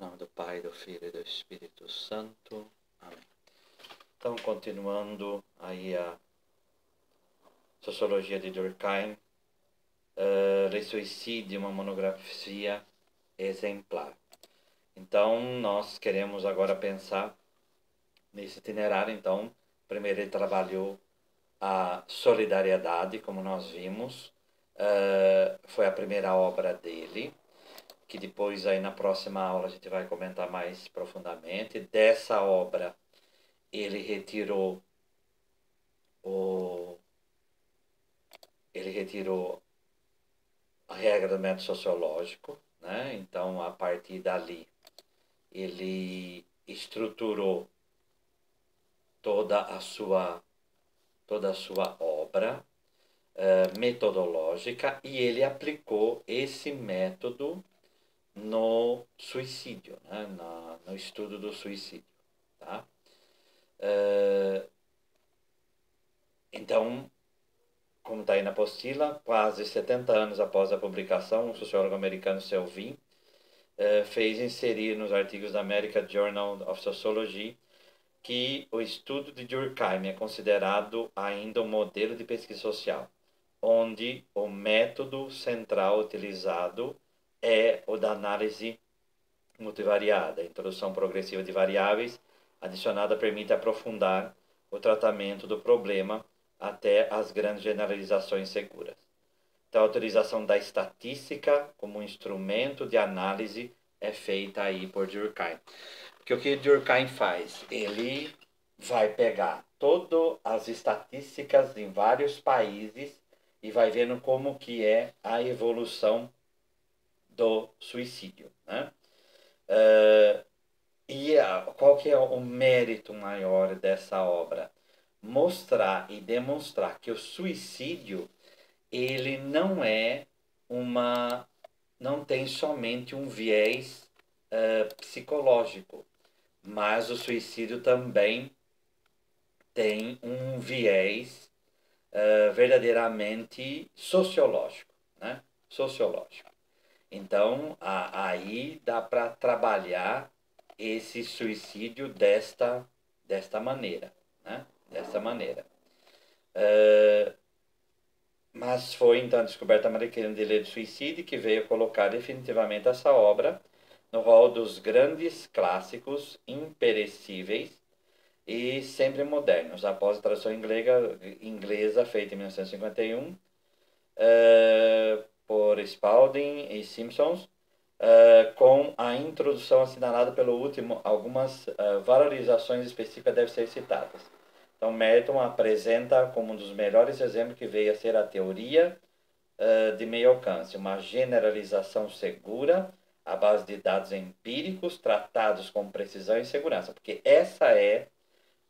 Em nome do Pai, do Filho e do Espírito Santo. Amém. Então, continuando aí a Sociologia de Durkheim, Le Suicide, uma monografia exemplar. Então, nós queremos agora pensar nesse itinerário. Então, primeiro ele trabalhou a solidariedade, como nós vimos, foi a primeira obra dele, que depois aí na próxima aula a gente vai comentar mais profundamente. Dessa obra ele retirou a regra do método sociológico, né? Então, a partir dali, ele estruturou toda a sua obra metodológica, e ele aplicou esse método no suicídio, né? No estudo do suicídio. Tá? Então, como está aí na apostila, quase 70 anos após a publicação, o sociólogo americano Selvin fez inserir nos artigos da American Journal of Sociology que o estudo de Durkheim é considerado ainda um modelo de pesquisa social, onde o método central utilizado é o da análise multivariada. A introdução progressiva de variáveis adicionada permite aprofundar o tratamento do problema até as grandes generalizações seguras. Então, a utilização da estatística como instrumento de análise é feita aí por Durkheim. Porque o que Durkheim faz? Ele vai pegar todas as estatísticas em vários países e vai vendo como que é a evolução do suicídio, né? Qual que é o mérito maior dessa obra? Mostrar e demonstrar que o suicídio ele não tem somente um viés psicológico, mas o suicídio também tem um viés verdadeiramente sociológico, né? Sociológico. Então, aí dá para trabalhar esse suicídio desta maneira, né? Desta maneira. Mas foi então a descoberta americana de lei do suicídio que veio colocar definitivamente essa obra no rol dos grandes clássicos imperecíveis e sempre modernos, após a tradução inglesa feita em 1951 por Spalding e Simpsons, com a introdução assinalada pelo último, algumas valorizações específicas devem ser citadas. Então, Merton apresenta como um dos melhores exemplos que veio a ser a teoria de meio alcance, uma generalização segura à base de dados empíricos tratados com precisão e segurança, porque essa é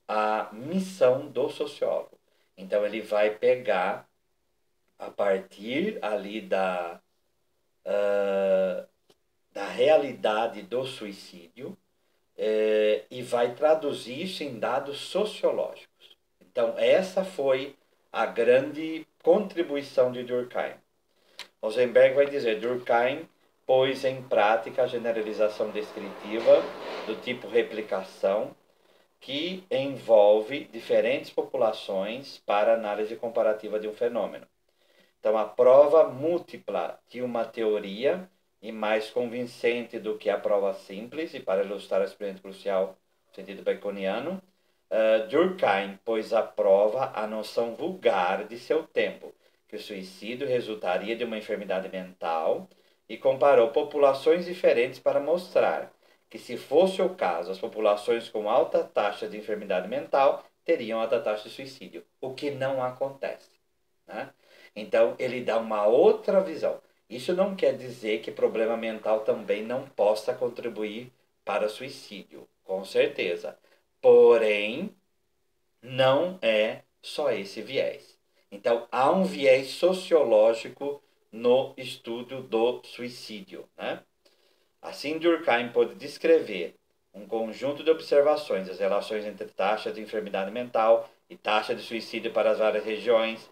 a missão do sociólogo. Então, ele vai pegar a partir ali da realidade do suicídio e vai traduzir isso em dados sociológicos. Então, essa foi a grande contribuição de Durkheim. Rosenberg vai dizer: Durkheim pôs em prática a generalização descritiva do tipo replicação, que envolve diferentes populações para análise comparativa de um fenômeno. Então, a prova múltipla de uma teoria, e mais convincente do que a prova simples, e para ilustrar o experimento crucial no sentido baconiano, Durkheim pôs à prova a noção vulgar de seu tempo, que o suicídio resultaria de uma enfermidade mental, e comparou populações diferentes para mostrar que, se fosse o caso, as populações com alta taxa de enfermidade mental teriam alta taxa de suicídio, o que não acontece, né? Então, ele dá uma outra visão. Isso não quer dizer que problema mental também não possa contribuir para suicídio, com certeza. Porém, não é só esse viés. Então, há um viés sociológico no estudo do suicídio, né? Assim, Durkheim pôde descrever um conjunto de observações das relações entre taxa de enfermidade mental e taxa de suicídio para as várias regiões,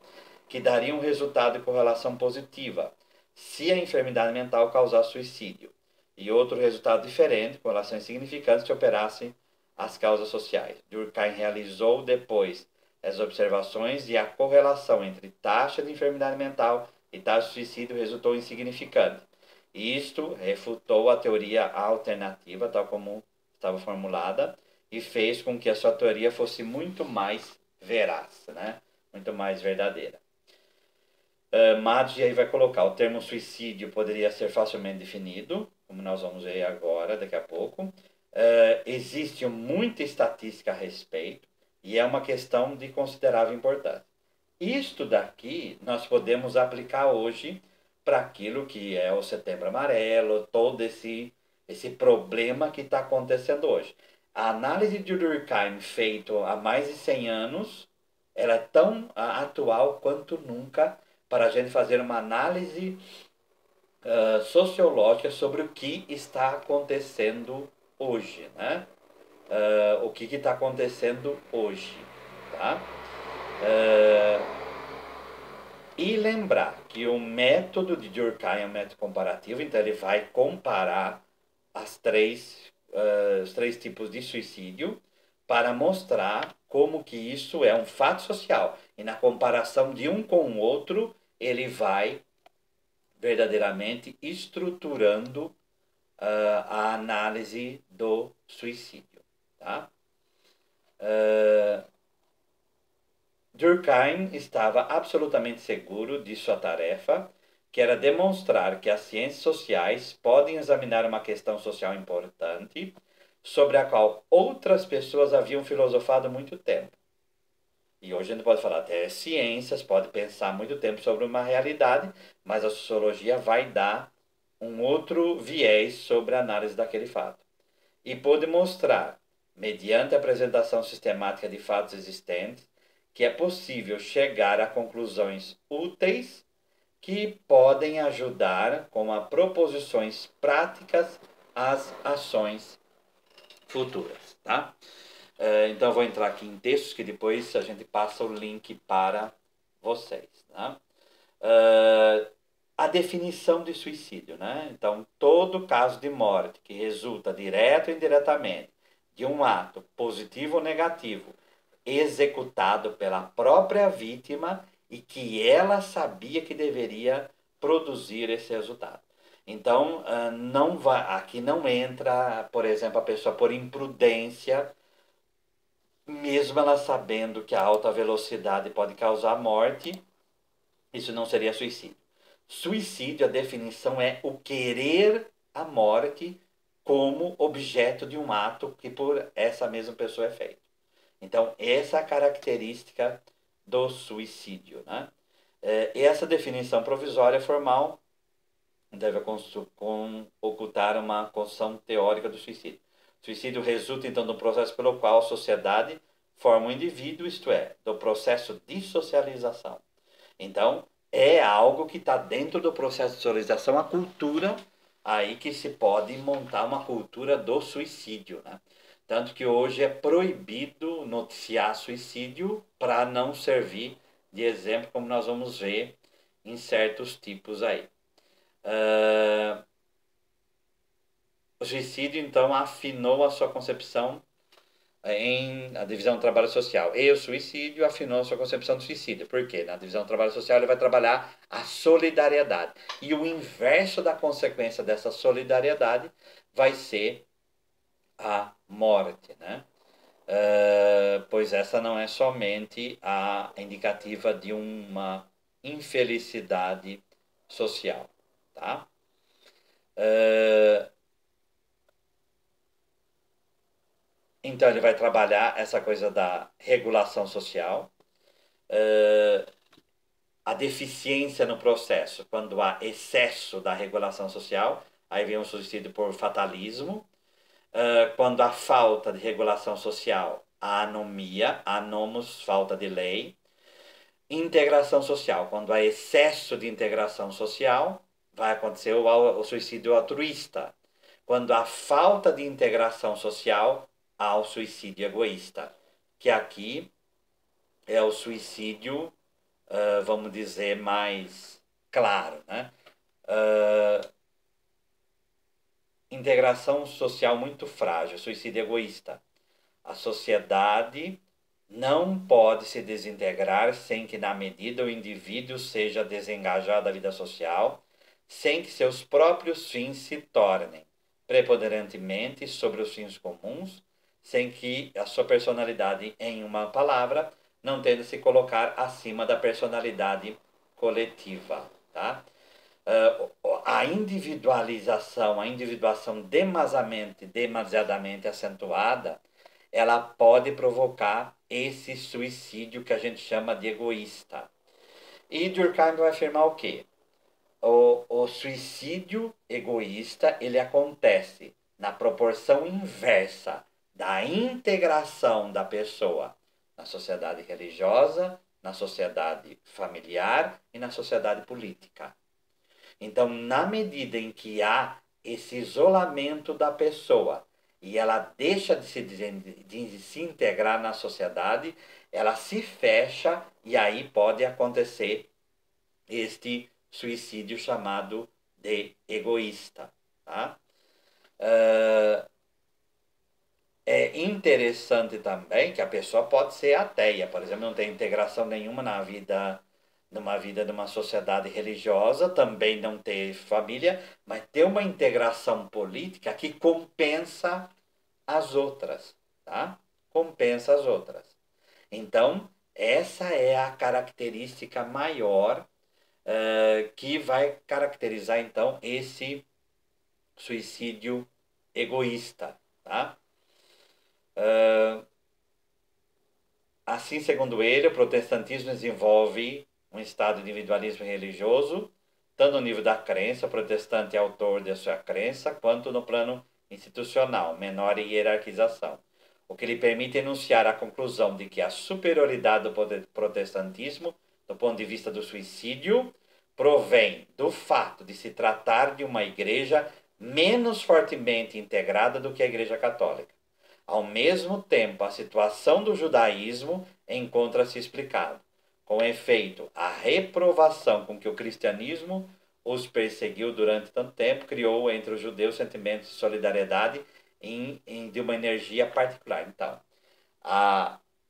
que daria um resultado de correlação positiva se a enfermidade mental causar suicídio. e outro resultado diferente, com relações significantes que operassem as causas sociais. Durkheim realizou depois as observações e a correlação entre taxa de enfermidade mental e taxa de suicídio resultou insignificante. Isto refutou a teoria alternativa, tal como estava formulada, e fez com que a sua teoria fosse muito mais veraz, né? Muito mais verdadeira. Madge aí vai colocar o termo suicídio poderia ser facilmente definido, como nós vamos ver agora, daqui a pouco. Existe muita estatística a respeito e é uma questão de considerável importância. Isto daqui nós podemos aplicar hoje para aquilo que é o Setembro Amarelo, todo esse problema que está acontecendo hoje. A análise de Durkheim feita há mais de 100 anos, ela é tão atual quanto nunca para a gente fazer uma análise sociológica sobre o que está acontecendo hoje, né? O que está acontecendo hoje, tá? E lembrar que o método de Durkheim é um método comparativo, então ele vai comparar os três tipos de suicídio para mostrar como que isso é um fato social. E na comparação de um com o outro, ele vai verdadeiramente estruturando a análise do suicídio. Tá? Durkheim estava absolutamente seguro de sua tarefa, que era demonstrar que as ciências sociais podem examinar uma questão social importante sobre a qual outras pessoas haviam filosofado há muito tempo. E hoje a gente pode falar até ciências, pode pensar muito tempo sobre uma realidade, mas a sociologia vai dar um outro viés sobre a análise daquele fato. E pôde mostrar, mediante a apresentação sistemática de fatos existentes, que é possível chegar a conclusões úteis que podem ajudar com a proposições práticas às ações futuras. Tá? Então, eu vou entrar aqui em textos que depois a gente passa o link para vocês. Tá? A definição de suicídio. Né? Então, todo caso de morte que resulta direto ou indiretamente de um ato positivo ou negativo executado pela própria vítima e que ela sabia que deveria produzir esse resultado. Então, não vai, aqui não entra, por exemplo, a pessoa por imprudência, mesmo ela sabendo que a alta velocidade pode causar morte, isso não seria suicídio. Suicídio, a definição é o querer a morte como objeto de um ato que por essa mesma pessoa é feito. Então, essa é a característica do suicídio. Né? Essa definição provisória formal deve ocultar uma construção teórica do suicídio. O suicídio resulta, então, do processo pelo qual a sociedade forma um indivíduo, isto é, do processo de socialização. Então, é algo que está dentro do processo de socialização, a cultura, aí que se pode montar uma cultura do suicídio. Né? Tanto que hoje é proibido noticiar suicídio para não servir de exemplo, como nós vamos ver em certos tipos aí. O suicídio, então, afinou a sua concepção em a divisão do trabalho social. E o suicídio afinou a sua concepção do suicídio. Por quê? Na divisão do trabalho social ele vai trabalhar a solidariedade. E o inverso da consequência dessa solidariedade vai ser a morte, né? Pois essa não é somente a indicativa de uma infelicidade social, tá? Então ele vai trabalhar essa coisa da regulação social, a deficiência no processo, quando há excesso da regulação social, aí vem o suicídio por fatalismo, quando há falta de regulação social, a anomia, anomos, falta de lei, integração social, quando há excesso de integração social, vai acontecer o suicídio altruísta. Quando há falta de integração social, há o suicídio egoísta, que aqui é o suicídio, vamos dizer, mais claro. Né? integração social muito frágil, suicídio egoísta. A sociedade não pode se desintegrar sem que, na medida, o indivíduo seja desengajado da vida social, sem que seus próprios fins se tornem preponderantemente sobre os fins comuns, sem que a sua personalidade, em uma palavra, não tenda a se colocar acima da personalidade coletiva, tá? A individualização, a individuação demasiadamente acentuada, ela pode provocar esse suicídio que a gente chama de egoísta. E Durkheim vai afirmar o quê? O suicídio egoísta, ele acontece na proporção inversa da integração da pessoa na sociedade religiosa, na sociedade familiar e na sociedade política. Então, na medida em que há esse isolamento da pessoa e ela deixa de se integrar na sociedade, ela se fecha e aí pode acontecer este suicídio chamado de egoísta. Tá? É interessante também que a pessoa pode ser ateia, por exemplo, não tem integração nenhuma numa vida de uma sociedade religiosa, também não ter família, mas ter uma integração política que compensa as outras, tá? Compensa as outras. Então, essa é a característica maior que vai caracterizar, então, esse suicídio egoísta, tá? Assim, segundo ele, o protestantismo desenvolve um estado de individualismo religioso, tanto no nível da crença, o protestante é autor da sua crença, quanto no plano institucional, menor hierarquização, o que lhe permite enunciar a conclusão de que a superioridade do protestantismo, do ponto de vista do suicídio, provém do fato de se tratar de uma igreja menos fortemente integrada do que a Igreja Católica. Ao mesmo tempo, a situação do judaísmo encontra-se explicada. Com efeito, a reprovação com que o cristianismo os perseguiu durante tanto tempo criou entre os judeus sentimentos de solidariedade de uma energia particular. Então,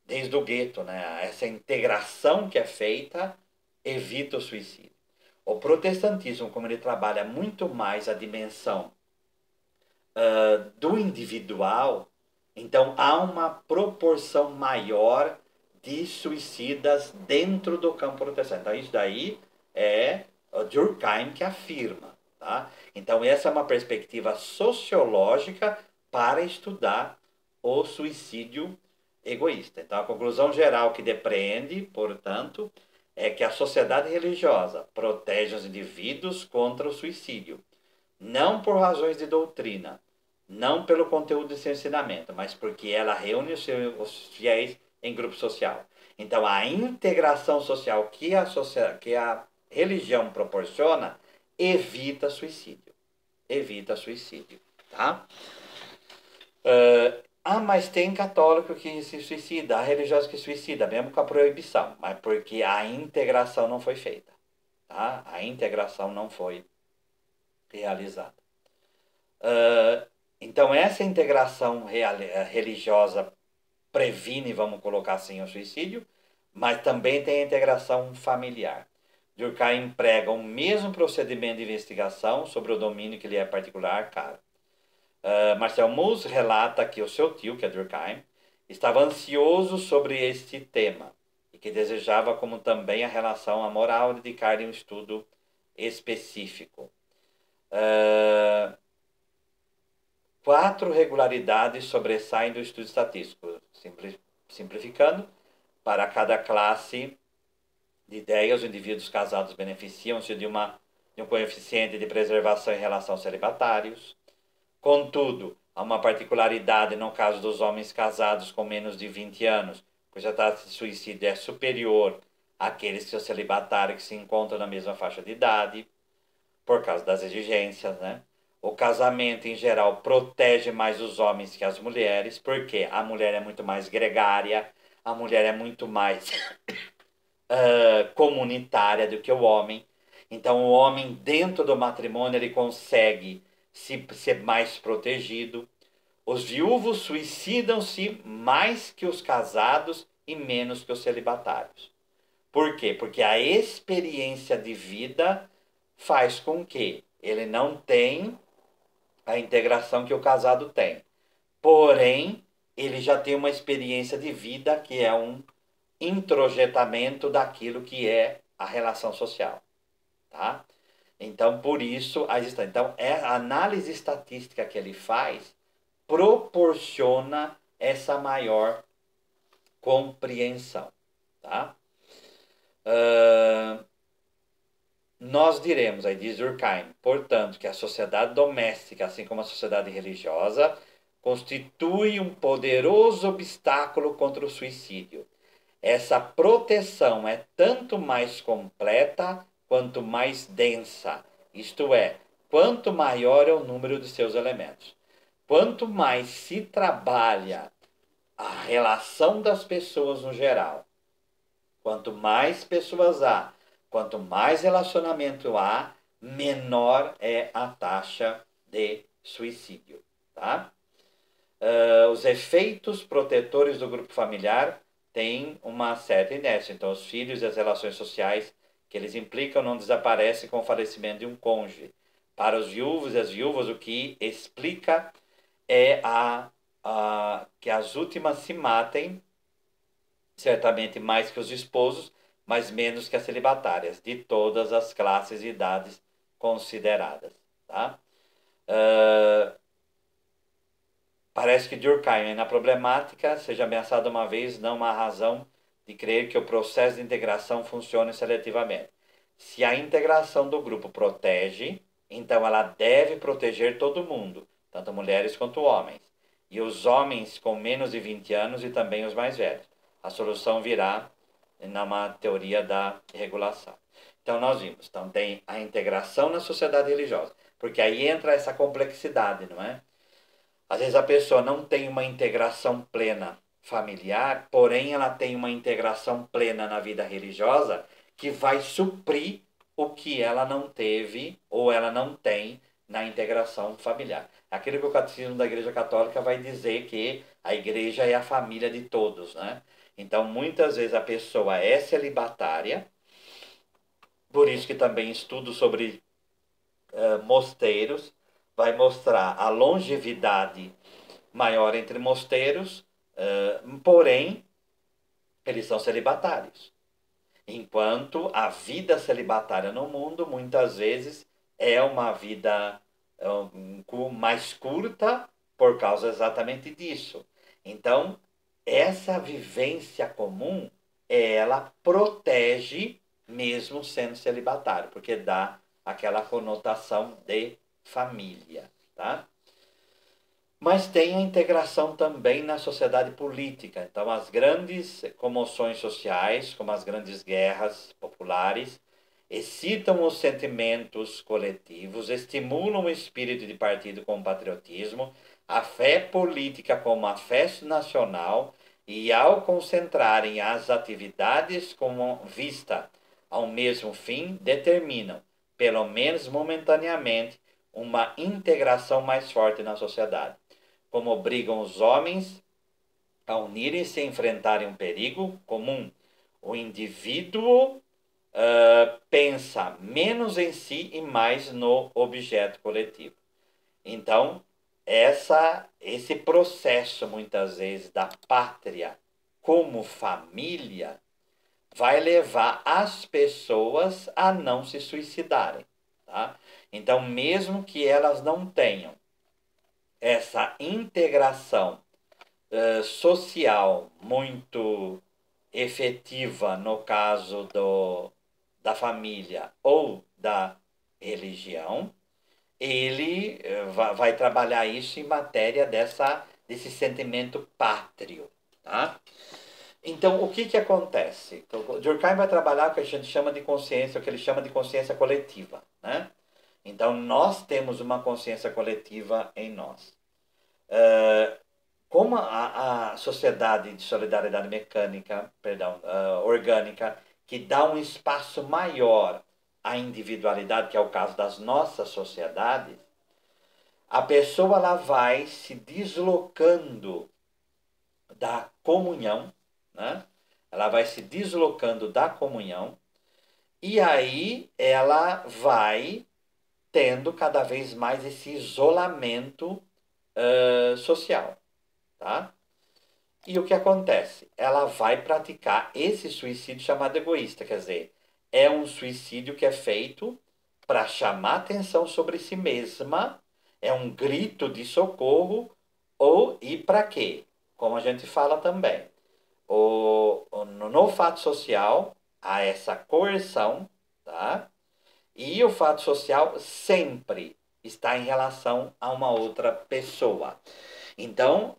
desde o gueto, né, essa integração que é feita evita o suicídio. O protestantismo, como ele trabalha muito mais a dimensão do individual, então há uma proporção maior de suicidas dentro do campo protestante. Então isso daí é o Durkheim que afirma. Tá? Então essa é uma perspectiva sociológica para estudar o suicídio egoísta. Então a conclusão geral que depreende, portanto, é que a sociedade religiosa protege os indivíduos contra o suicídio, não por razões de doutrina, não pelo conteúdo de seu ensinamento, mas porque ela reúne os fiéis em grupo social. Então, a integração social que a religião proporciona evita suicídio. Evita suicídio, tá? Mas tem católico que se suicida, há religioso que suicida, mesmo com a proibição, mas porque a integração não foi feita, tá? A integração não foi realizada. Então, essa integração religiosa previne, vamos colocar assim, o suicídio, mas também tem a integração familiar. Durkheim emprega o mesmo procedimento de investigação sobre o domínio que lhe é particular, caro. Marcel Mauss relata que o seu tio, que é Durkheim, estava ansioso sobre este tema e que desejava, como também a relação amoral, dedicar-lhe um estudo específico. 4 regularidades sobressaem do estudo estatístico, simplificando, para cada classe de ideia, os indivíduos casados beneficiam-se de um coeficiente de preservação em relação aos celibatários. Contudo, há uma particularidade no caso dos homens casados com menos de 20 anos, cuja taxa de suicídio é superior àqueles que são celibatários que se encontram na mesma faixa de idade, por causa das exigências, né? O casamento, em geral, protege mais os homens que as mulheres, porque a mulher é muito mais gregária, a mulher é muito mais comunitária do que o homem. Então, o homem, dentro do matrimônio, ele consegue se ser mais protegido. Os viúvos suicidam-se mais que os casados e menos que os celibatários. Por quê? Porque a experiência de vida faz com que ele não tenha a integração que o casado tem. Porém, ele já tem uma experiência de vida que é um introjetamento daquilo que é a relação social, tá? Então, por isso, então, a análise estatística que ele faz proporciona essa maior compreensão, tá? Nós diremos, aí diz Durkheim, portanto, que a sociedade doméstica, assim como a sociedade religiosa, constitui um poderoso obstáculo contra o suicídio. Essa proteção é tanto mais completa quanto mais densa, isto é, quanto maior é o número de seus elementos. Quanto mais se trabalha a relação das pessoas no geral, quanto mais pessoas há, quanto mais relacionamento há, menor é a taxa de suicídio, tá? Os efeitos protetores do grupo familiar têm uma certa inércia. Então, os filhos e as relações sociais que eles implicam não desaparecem com o falecimento de um cônjuge. Para os viúvos e as viúvas, o que explica é que as últimas se matem, certamente mais que os esposos, mas menos que as celibatárias, de todas as classes e idades consideradas. Tá? Parece que Durkheim, na problemática, seja ameaçado uma vez, não há razão de crer que o processo de integração funcione seletivamente. Se a integração do grupo protege, então ela deve proteger todo mundo, tanto mulheres quanto homens, e os homens com menos de 20 anos e também os mais velhos. A solução virá numa teoria da regulação. Então nós vimos, então tem a integração na sociedade religiosa, porque aí entra essa complexidade, não é? Às vezes a pessoa não tem uma integração plena familiar, porém ela tem uma integração plena na vida religiosa que vai suprir o que ela não teve ou ela não tem na integração familiar. Aquilo que o Catecismo da Igreja Católica vai dizer que a igreja é a família de todos, né? Então, muitas vezes a pessoa é celibatária, por isso que também estudo sobre mosteiros, vai mostrar a longevidade maior entre mosteiros, porém, eles são celibatários. Enquanto a vida celibatária no mundo, muitas vezes, é uma vida mais curta por causa exatamente disso. Então, essa vivência comum, ela protege mesmo sendo celibatário, porque dá aquela conotação de família, tá? Mas tem a integração também na sociedade política. Então, as grandes comoções sociais, como as grandes guerras populares, excitam os sentimentos coletivos, estimulam o espírito de partido como patriotismo, a fé política como a fé nacional, e ao concentrarem as atividades com vista ao mesmo fim, determinam, pelo menos momentaneamente, uma integração mais forte na sociedade. Como obrigam os homens a unirem-se e enfrentarem um perigo comum. O indivíduo pensa menos em si e mais no objeto coletivo. Então, esse processo, muitas vezes, da pátria como família, vai levar as pessoas a não se suicidarem. Tá? Então, mesmo que elas não tenham essa integração social muito efetiva no caso da família ou da religião, ele vai trabalhar isso em matéria desse sentimento pátrio. Tá? Então, o que acontece? O Durkheim vai trabalhar o que a gente chama de consciência, o que ele chama de consciência coletiva. Né? Então, nós temos uma consciência coletiva em nós. Como a sociedade de solidariedade mecânica, orgânica, que dá um espaço maior à individualidade, que é o caso das nossas sociedades, a pessoa ela vai se deslocando da comunhão, né? Ela vai se deslocando da comunhão e aí ela vai tendo cada vez mais esse isolamento social, tá? E o que acontece? Ela vai praticar esse suicídio chamado egoísta, quer dizer, é um suicídio que é feito para chamar atenção sobre si mesma, é um grito de socorro, ou e para quê? Como a gente fala também, no fato social há essa coerção, tá? E o fato social sempre está em relação a uma outra pessoa. Então,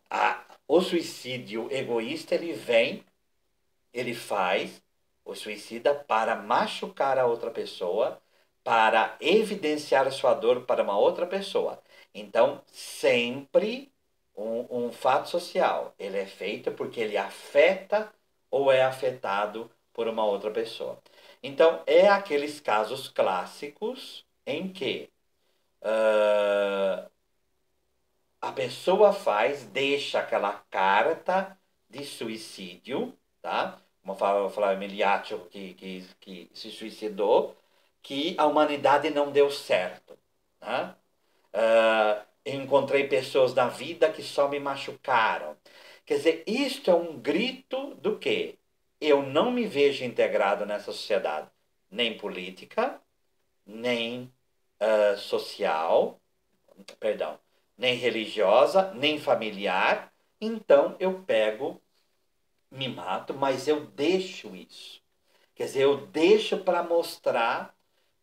o suicídio egoísta, ele vem, ele faz o suicida para machucar a outra pessoa, para evidenciar sua dor para uma outra pessoa. Então, sempre um fato social, ele é feito porque ele afeta ou é afetado por uma outra pessoa. Então, é aqueles casos clássicos em que a pessoa deixa aquela carta de suicídio, tá? Como fala o Flávio Miliaccio, que se suicidou, que a humanidade não deu certo, tá? Eu encontrei pessoas na vida que só me machucaram. Quer dizer, isto é um grito do quê? Eu não me vejo integrado nessa sociedade, nem política, nem social, perdão, nem religiosa, nem familiar. Então eu pego, me mato, mas eu deixo isso. Quer dizer, eu deixo para mostrar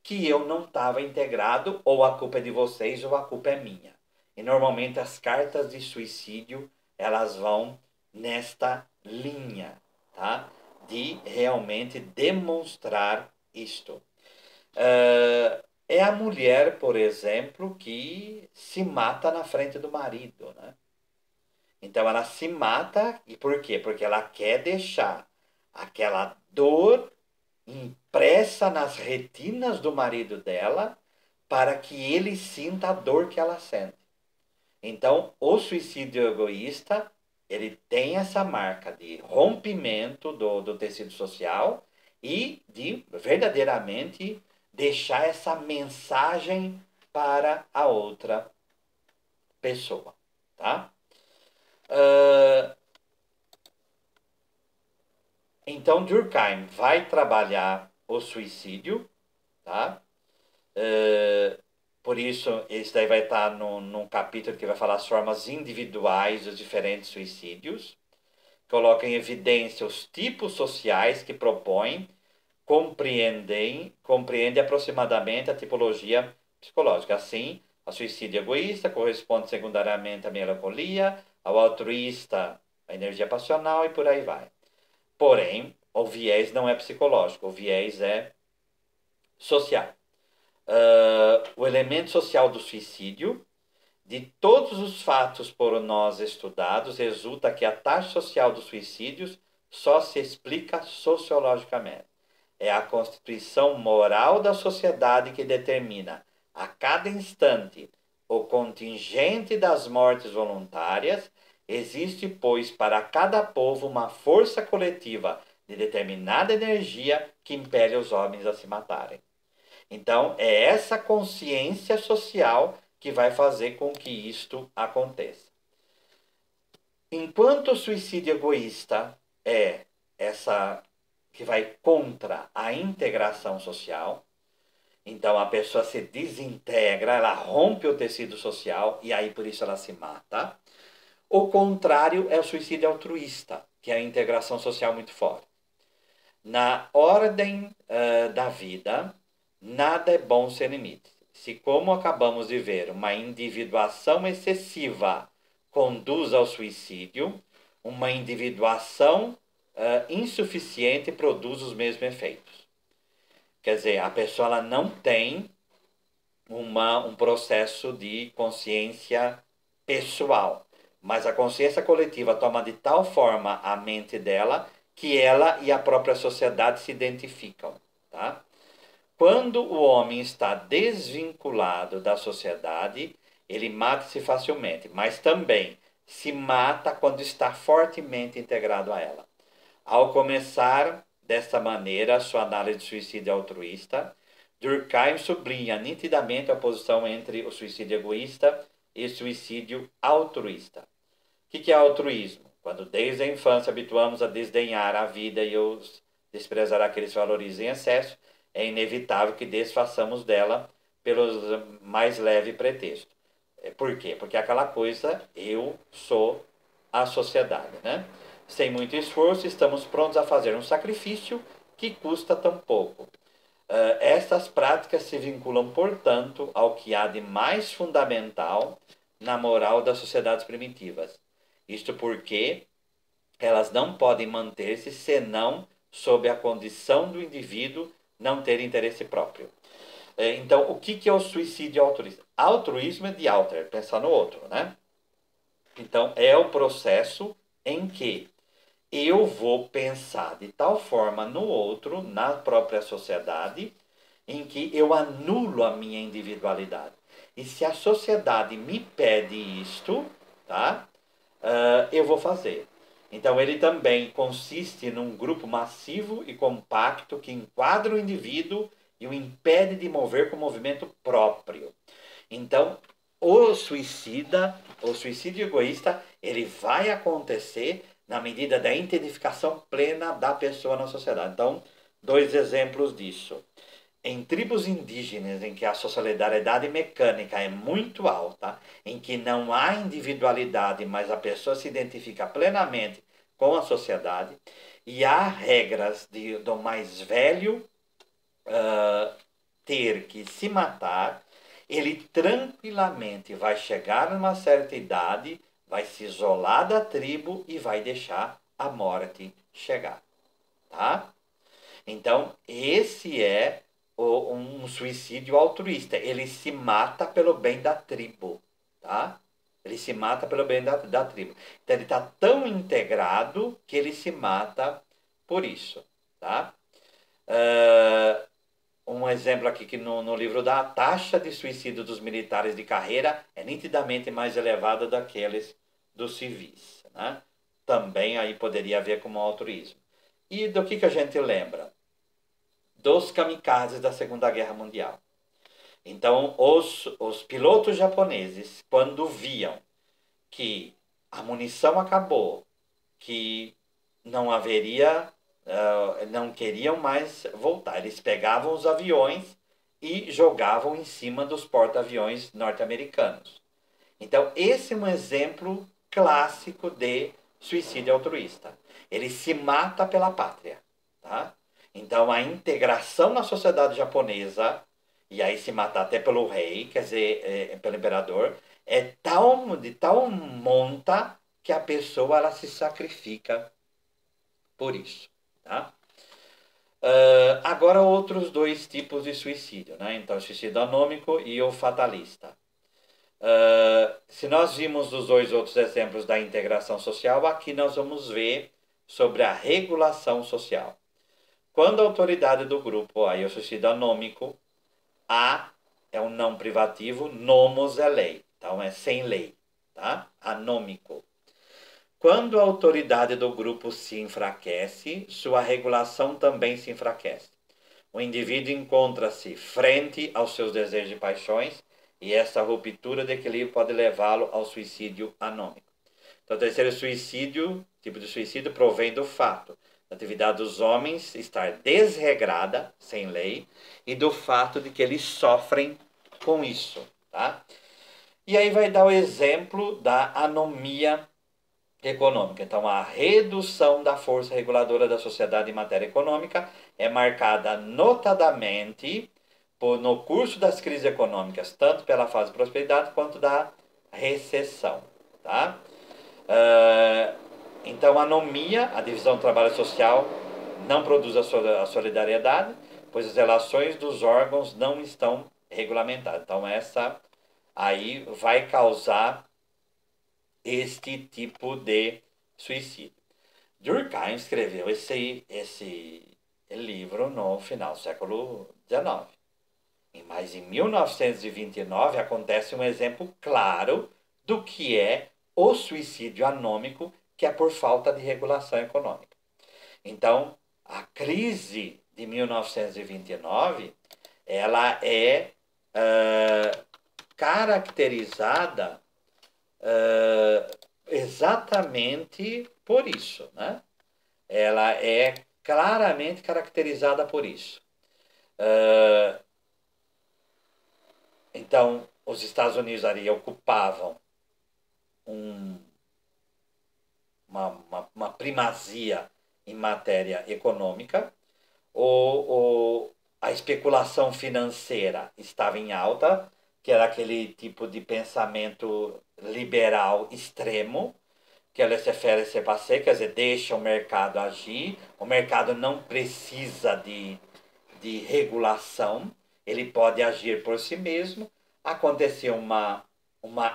que eu não estava integrado, ou a culpa é de vocês, ou a culpa é minha. E normalmente as cartas de suicídio, elas vão nesta linha, tá? De realmente demonstrar isto. É a mulher, por exemplo, que se mata na frente do marido, né? Então ela se mata, e por quê? Porque ela quer deixar aquela dor impressa nas retinas do marido dela para que ele sinta a dor que ela sente. Então, o suicídio egoísta, ele tem essa marca de rompimento do tecido social e de verdadeiramente deixar essa mensagem para a outra pessoa, tá? Então, Durkheim vai trabalhar o suicídio, tá? Por isso, esse daí vai estar num capítulo que vai falar as formas individuais dos diferentes suicídios. Coloca em evidência os tipos sociais que propõem, compreende aproximadamente a tipologia psicológica. Assim, ao suicídio egoísta corresponde secundariamente à melancolia, ao altruísta a energia passional e por aí vai. Porém, o viés não é psicológico, o viés é social. O elemento social do suicídio, de todos os fatos por nós estudados, resulta que a taxa social dos suicídios só se explica sociologicamente. É a constituição moral da sociedade que determina, a cada instante, o contingente das mortes voluntárias. Existe, pois, para cada povo uma força coletiva de determinada energia que impele os homens a se matarem. Então, é essa consciência social que vai fazer com que isto aconteça. Enquanto o suicídio egoísta é essa que vai contra a integração social, então a pessoa se desintegra, ela rompe o tecido social e aí por isso ela se mata. O contrário é o suicídio altruísta, que é a integração social muito forte. Na ordem da vida, nada é bom sem limites. Se, como acabamos de ver, uma individuação excessiva conduz ao suicídio, uma individuação insuficiente produz os mesmos efeitos. Quer dizer, a pessoa ela não tem um processo de consciência pessoal, mas a consciência coletiva toma de tal forma a mente dela que ela e a própria sociedade se identificam, tá? Quando o homem está desvinculado da sociedade, ele mata-se facilmente, mas também se mata quando está fortemente integrado a ela. Ao começar desta maneira a sua análise de suicídio altruísta, Durkheim sublinha nitidamente a oposição entre o suicídio egoísta e o suicídio altruísta. O que é altruísmo? Quando desde a infância habituamos a desdenhar a vida e os desprezar aqueles valores em excesso, é inevitável que desfaçamos dela pelos mais leve pretexto. Por quê? Porque aquela coisa, eu sou a sociedade, né? Sem muito esforço, estamos prontos a fazer um sacrifício que custa tão pouco. Estas práticas se vinculam, portanto, ao que há de mais fundamental na moral das sociedades primitivas. Isto porque elas não podem manter-se senão sob a condição do indivíduo não ter interesse próprio. Então, o que é o suicídio altruísta? Altruísmo é de alter, pensar no outro, né? Então, é o processo em que eu vou pensar de tal forma no outro, na própria sociedade, em que eu anulo a minha individualidade. E se a sociedade me pede isto, tá? Eu vou fazer. Então, ele também consiste num grupo massivo e compacto que enquadra o indivíduo e o impede de mover com movimento próprio. Então, o suicídio egoísta, ele vai acontecer na medida da identificação plena da pessoa na sociedade. Então, dois exemplos disso. Em tribos indígenas em que a solidariedade mecânica é muito alta, em que não há individualidade, mas a pessoa se identifica plenamente com a sociedade, e há regras do mais velho ter que se matar, ele tranquilamente vai chegar numa certa idade, vai se isolar da tribo e vai deixar a morte chegar. Tá? Então, esse é um suicídio altruísta. Ele se mata pelo bem da tribo, tá? Ele se mata pelo bem da tribo. Então, ele está tão integrado que ele se mata por isso, tá? Um exemplo aqui que no livro dá, a taxa de suicídio dos militares de carreira é nitidamente mais elevada daqueles dos civis, né? Também aí poderia haver como altruísmo. E do que a gente lembra? Dos kamikazes da Segunda Guerra Mundial. Então, os pilotos japoneses, quando viam que a munição acabou, que não haveria, não queriam mais voltar, eles pegavam os aviões e jogavam em cima dos porta-aviões norte-americanos. Então, esse é um exemplo clássico de suicídio altruísta. Ele se mata pela pátria, tá? Então, a integração na sociedade japonesa, e aí se matar até pelo rei, quer dizer, pelo imperador, é de tal monta que a pessoa ela se sacrifica por isso. Tá? Agora, outros dois tipos de suicídio. Né? Então, o suicídio anômico e o fatalista. Se nós vimos os dois outros exemplos da integração social, aqui nós vamos ver sobre a regulação social. Quando a autoridade do grupo, aí o suicídio anômico, a é um não privativo, nomos é lei. Então é sem lei, tá? Anômico. Quando a autoridade do grupo se enfraquece, sua regulação também se enfraquece. O indivíduo encontra-se frente aos seus desejos e paixões, e essa ruptura de equilíbrio pode levá-lo ao suicídio anômico. Então, o terceiro tipo de suicídio, provém do fato da atividade dos homens estar desregrada, sem lei, e do fato de que eles sofrem com isso. Tá? E aí vai dar o exemplo da anomia econômica. Então, a redução da força reguladora da sociedade em matéria econômica é marcada notadamente no curso das crises econômicas, tanto pela fase de prosperidade quanto da recessão. Tá? Então, a anomia, a divisão do trabalho social, não produz a solidariedade, pois as relações dos órgãos não estão regulamentadas. Então, essa aí vai causar este tipo de suicídio. Durkheim escreveu esse livro no final do século XIX. Mas em 1929 acontece um exemplo claro do que é o suicídio anômico, que é por falta de regulação econômica. Então, a crise de 1929, ela é caracterizada exatamente por isso, né? Ela é claramente caracterizada por isso. Então, os Estados Unidos ali ocupavam um, uma primazia em matéria econômica, a especulação financeira estava em alta, que era aquele tipo de pensamento liberal extremo, que é laissez-faire, laissez-passer, quer dizer, deixa o mercado agir, o mercado não precisa de regulação, ele pode agir por si mesmo. Aconteceu uma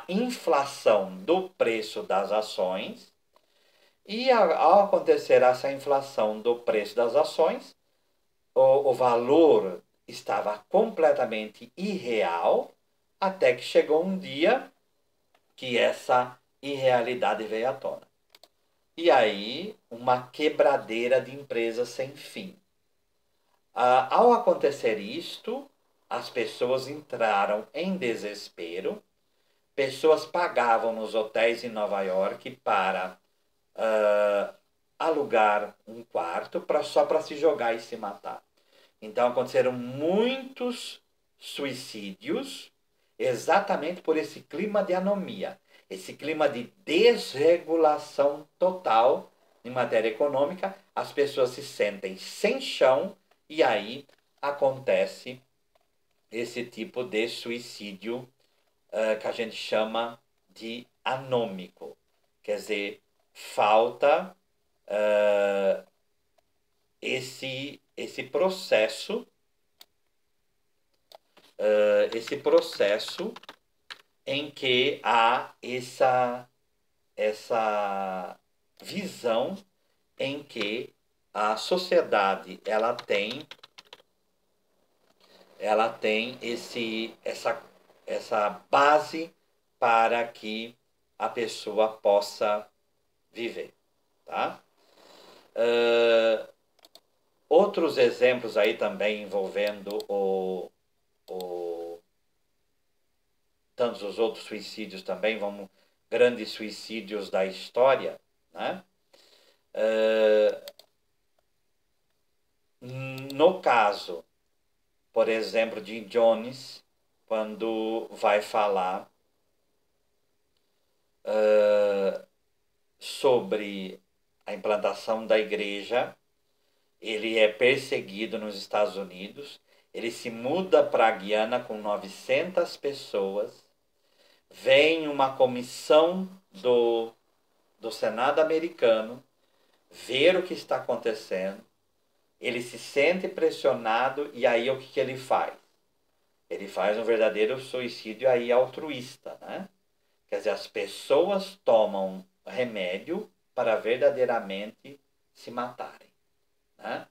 inflação do preço das ações, e ao acontecer essa inflação do preço das ações, o valor estava completamente irreal, até que chegou um dia que essa irrealidade veio à tona. E aí, uma quebradeira de empresas sem fim. Ao acontecer isto, as pessoas entraram em desespero, pessoas pagavam nos hotéis em Nova York para alugar um quarto só para se jogar e se matar. Então aconteceram muitos suicídios exatamente por esse clima de anomia, esse clima de desregulação total em matéria econômica. As pessoas se sentem sem chão e aí acontece esse tipo de suicídio que a gente chama de anômico. Quer dizer, falta esse processo, em que há essa visão em que a sociedade ela tem essa base para que a pessoa possa viver, tá? Outros exemplos aí também envolvendo tantos os outros suicídios também, grandes suicídios da história, né? No caso, por exemplo, de Jones, quando vai falar sobre a implantação da igreja, ele é perseguido nos Estados Unidos, ele se muda para a Guiana com 900 pessoas, vem uma comissão do Senado americano ver o que está acontecendo, ele se sente pressionado e aí o que ele faz? Ele faz um verdadeiro suicídio aí altruísta, né? Quer dizer, as pessoas tomam remédio para verdadeiramente se matarem, né?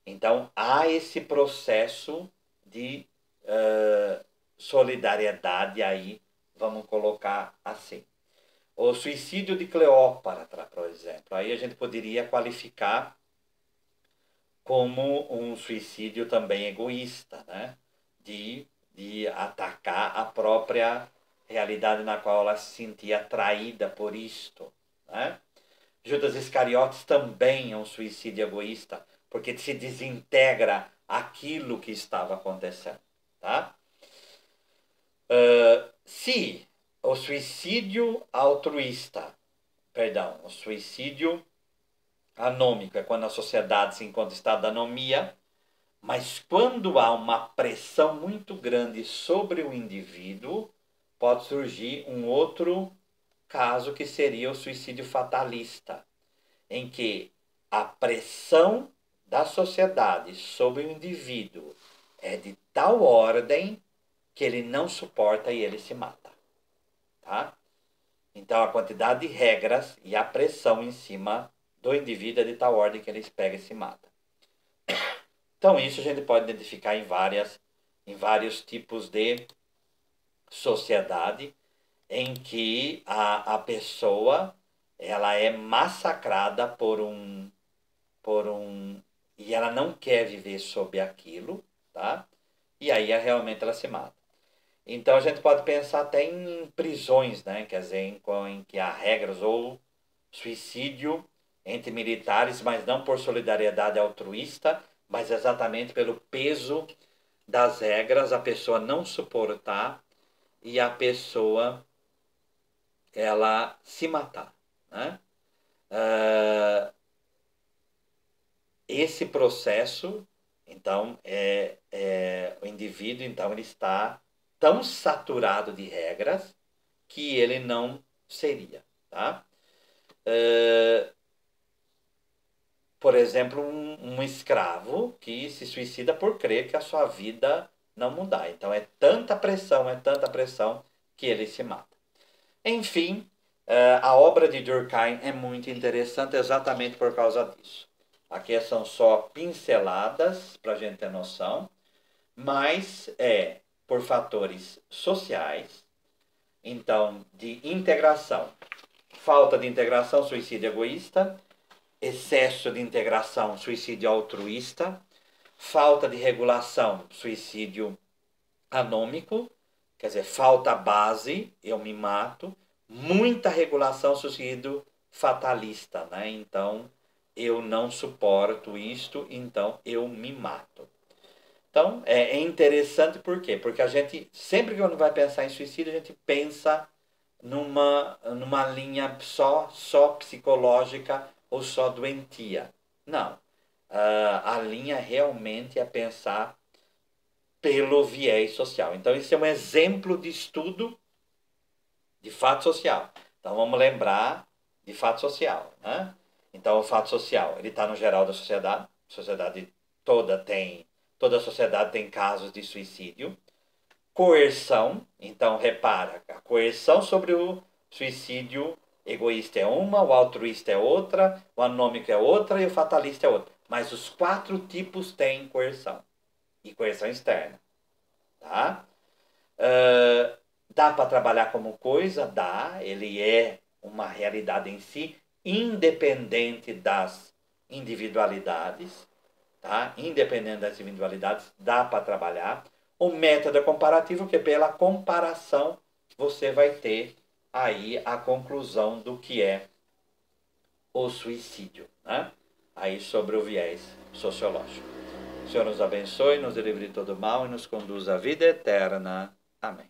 Então, há esse processo de solidariedade aí, vamos colocar assim. O suicídio de Cleópatra, por exemplo, aí a gente poderia qualificar como um suicídio também egoísta, né? De atacar a própria realidade na qual ela se sentia atraída por isto, né? Judas Iscariotes também é um suicídio egoísta, porque se desintegra aquilo que estava acontecendo, tá? Se o suicídio altruísta, perdão, o suicídio anômico é quando a sociedade se encontra em estado de anomia, mas quando há uma pressão muito grande sobre o indivíduo, pode surgir um outro caso que seria o suicídio fatalista, em que a pressão da sociedade sobre o indivíduo é de tal ordem que ele não suporta e ele se mata, tá? Então a quantidade de regras e a pressão em cima do indivíduo é de tal ordem que ele pega e se mata. Então isso a gente pode identificar em em vários tipos de sociedade em que a pessoa ela é massacrada e ela não quer viver sob aquilo, tá? E aí realmente ela se mata. Então a gente pode pensar até em prisões, né? Quer dizer, em que há regras ou suicídio entre militares, mas não por solidariedade altruísta, mas exatamente pelo peso das regras, a pessoa não suportar e a pessoa ela se matar, né? Esse processo, então, o indivíduo, então, ele está tão saturado de regras que ele não seria, tá? Por exemplo, um escravo que se suicida por crer que a sua vida não mudar. Então, é tanta pressão que ele se mata. Enfim, a obra de Durkheim é muito interessante exatamente por causa disso. Aqui são só pinceladas para a gente ter noção, mas é por fatores sociais, então de integração, falta de integração, suicídio egoísta, excesso de integração, suicídio altruísta, falta de regulação, suicídio anômico, quer dizer, falta base, eu me mato, muita regulação, suicídio fatalista, né? Então, eu não suporto isto, então eu me mato. Então, é interessante por quê? Porque a gente, sempre que a gente vai pensar em suicídio, a gente pensa numa linha só psicológica ou só doentia. Não. A linha realmente é pensar pelo viés social. Então, esse é um exemplo de estudo de fato social. Então, vamos lembrar de fato social, né? Então, o fato social, ele está no geral da sociedade. A sociedade toda a sociedade tem casos de suicídio. Coerção, então, repara, a coerção sobre o suicídio egoísta é uma, o altruísta é outra, o anômico é outra e o fatalista é outra. Mas os 4 tipos têm coerção. E coerção externa. Tá? Dá para trabalhar como coisa? Dá. Ele é uma realidade em si, independente das individualidades. Tá? Independente das individualidades, dá para trabalhar. O método é comparativo, que pela comparação você vai ter aí a conclusão do que é o suicídio. Né? Aí sobre o viés sociológico. O Senhor nos abençoe, nos livre de todo mal e nos conduz à vida eterna. Amém.